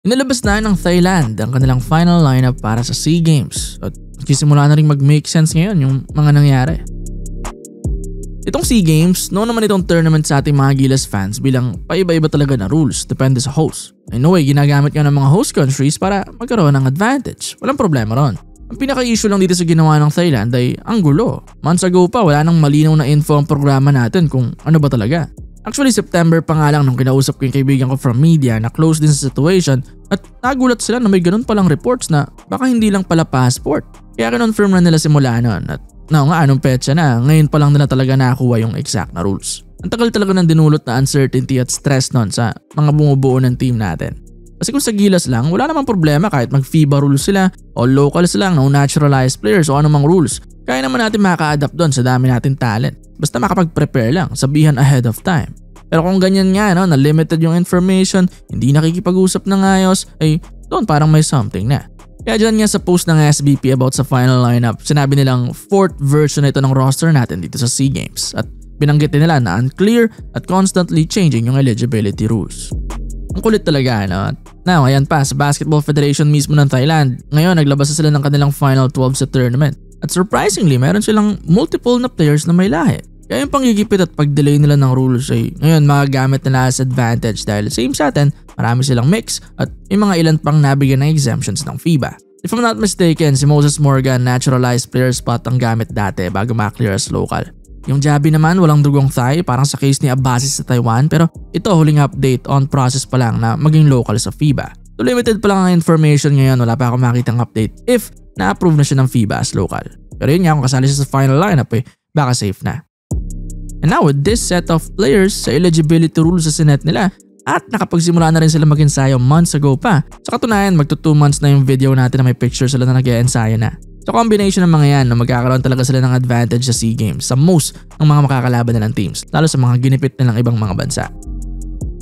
Inilabas na ng Thailand ang kanilang final lineup para sa SEA Games at nagsisimula na rin mag-make sense ngayon yung mga nangyari. Itong SEA Games, noon naman itong tournament sa ating mga Gilas fans bilang paiba-iba talaga na rules depende sa host. Anyway, ginagamit nga ng mga host countries para magkaroon ng advantage. Walang problema ron. Ang pinaka-issue lang dito sa ginawa ng Thailand ay ang gulo. Months ago pa wala nang malinaw na info ang programa natin kung ano ba talaga. Actually, September pa nga lang nung kinausap ko yung kaibigan ko from media na close din sa situation at nagulat sila na may ganun palang reports na baka hindi lang pala passport. Kaya kinonfirm na nila simula nun at anong petsa na, ngayon pa lang nila talaga nakakuha yung exact na rules. Ang tagal talaga ng dinulot na uncertainty at stress nun sa mga bumubuo ng team natin. Kasi kung sa Gilas lang, wala namang problema kahit mag-FIBA rules sila o locals lang, no naturalized players o anumang rules. Kaya naman natin maka-adapt doon sa dami natin talent. Basta makapag-prepare lang, sabihan ahead of time. Pero kung ganyan nga na limited yung information, hindi nakikipag-usap ng ayos, ay doon parang may something na. Kaya dyan nga sa post ng SBP about sa final lineup, sinabi nilang 4th version ito ng roster natin dito sa SEA Games at binanggit nila na unclear at constantly changing yung eligibility rules. Ang kulit talaga Now, ayan pa, sa Basketball Federation mismo ng Thailand, ngayon naglabas na sila ng kanilang Final 12 sa tournament. At surprisingly, meron silang multiple na players na may lahi. Kaya yung panggigipit at pag-delay nila ng rules ay ngayon magagamit nila as advantage dahil same sa atin, marami silang mix at may mga ilan pang nabigyan ng exemptions ng FIBA. If I'm not mistaken, si Moses Morgan naturalized player spot ang gamit dati bago ma-clear as local. Yung Jabi naman walang dugong Thai parang sa case ni Abasis sa Taiwan pero ito huling update on process pa lang na maging local sa FIBA. So limited pa lang ang information ngayon, wala pa akong makitang update if na-approve na siya ng FIBA as local. Pero yun nga kung kasali siya sa final lineup baka safe na. And now with this set of players sa eligibility rules sa sinet nila at nakapagsimula na rin sila mag-ensayo months ago pa. Sa katunayan magto 2 months na yung video natin na may picture sila na nag-e-ensayo na. So combination ng mga yan na magkakaroon talaga sila ng advantage sa SEA Games sa most ng mga makakalaban nilang teams lalo sa mga ginipit nilang ibang mga bansa.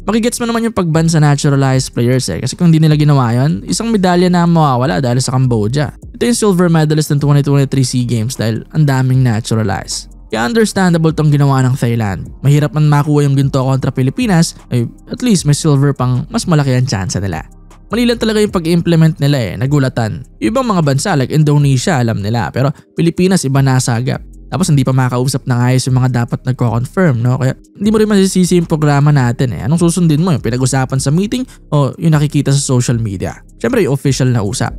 Makigets mo naman yung pagban sa naturalized players kasi kung hindi nila ginawa yun, isang medalya na mawawala dahil sa Cambodia. Ito yung silver medalist ng 2023 SEA Games dahil ang daming naturalized. Kaya understandable tong ginawa ng Thailand. Mahirap man makuha yung ginto kontra Pilipinas, at least may silver pang mas malaki ang chance nila. Mali lang talaga yung pag-implement nila nagulatan. Yung ibang mga bansa like Indonesia alam nila pero Pilipinas iba nasagap. Tapos hindi pa makakausap ng ayos yung mga dapat nagko-confirm Kaya hindi mo rin masisisi yung programa natin Anong susundin mo? Yung pinag-usapan sa meeting o yung nakikita sa social media? Siyempre yung official na usap.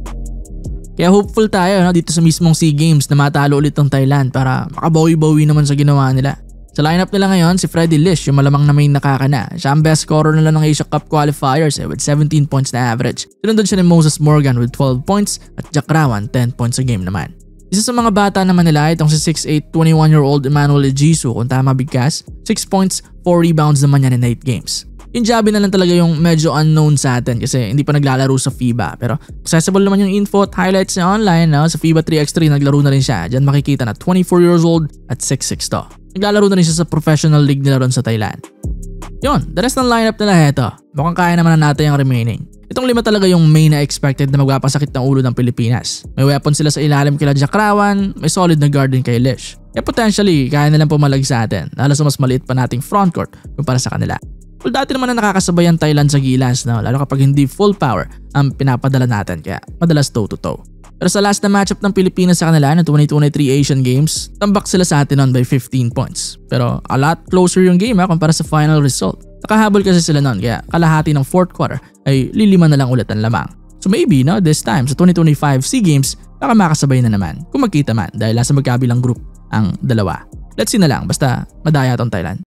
Kaya hopeful tayo dito sa mismong SEA Games na matalo ulit ng Thailand para makabawi-bawi naman sa ginawa nila. Sa lineup nila ngayon, si Freddy Lish yung malamang na main nakakana. Siya ang best scorer nila ng Asia Cup qualifiers with 17 points na average. Sinundan siya ni Moses Morgan with 12 points at Jack Rawan 10 points a game naman. Isa sa mga bata naman nila itong si 6'8", 21-year-old Emmanuel Ejisu kung tama bigkas. 6 points, 4 rebounds naman yan in 8 games. Yung Jabi na lang talaga yung medyo unknown sa atin kasi hindi pa naglalaro sa FIBA pero accessible naman yung info at highlights niya online sa FIBA 3x3 naglaro na rin siya. Diyan makikita na 24 years old at 6'6" to. Naglalaro na rin siya sa professional league nila ron sa Thailand. Yun, the rest ng lineup nila heto. Mukhang kaya naman na natin yung remaining. Itong 5 talaga yung main na expected na magpapasakit ng ulo ng Pilipinas. May weapon sila sa ilalim kila Jack Rawan, may solid na guard din kay Lish. Kaya potentially kaya nilang pumalag sa atin lalo sa mas maliit pa nating frontcourt kumpara sa kanila. Well, dati naman na nakakasabay ang Thailand sa Gilas lalo kapag hindi full power ang pinapadala natin kaya madalas toe-to-toe. Pero sa last na matchup ng Pilipinas sa kanila ng 2023 Asian Games, tambak sila sa atin by 15 points. Pero a lot closer yung game kumpara sa final result. Nakahabol kasi sila nun kaya kalahati ng 4th quarter ay lilima na lang ulit ang lamang. So maybe this time sa 2025 SEA Games baka makasabay na naman kung magkita man dahil nasa magkabilang group ang dalawa. Let's see na lang basta madaya tong Thailand.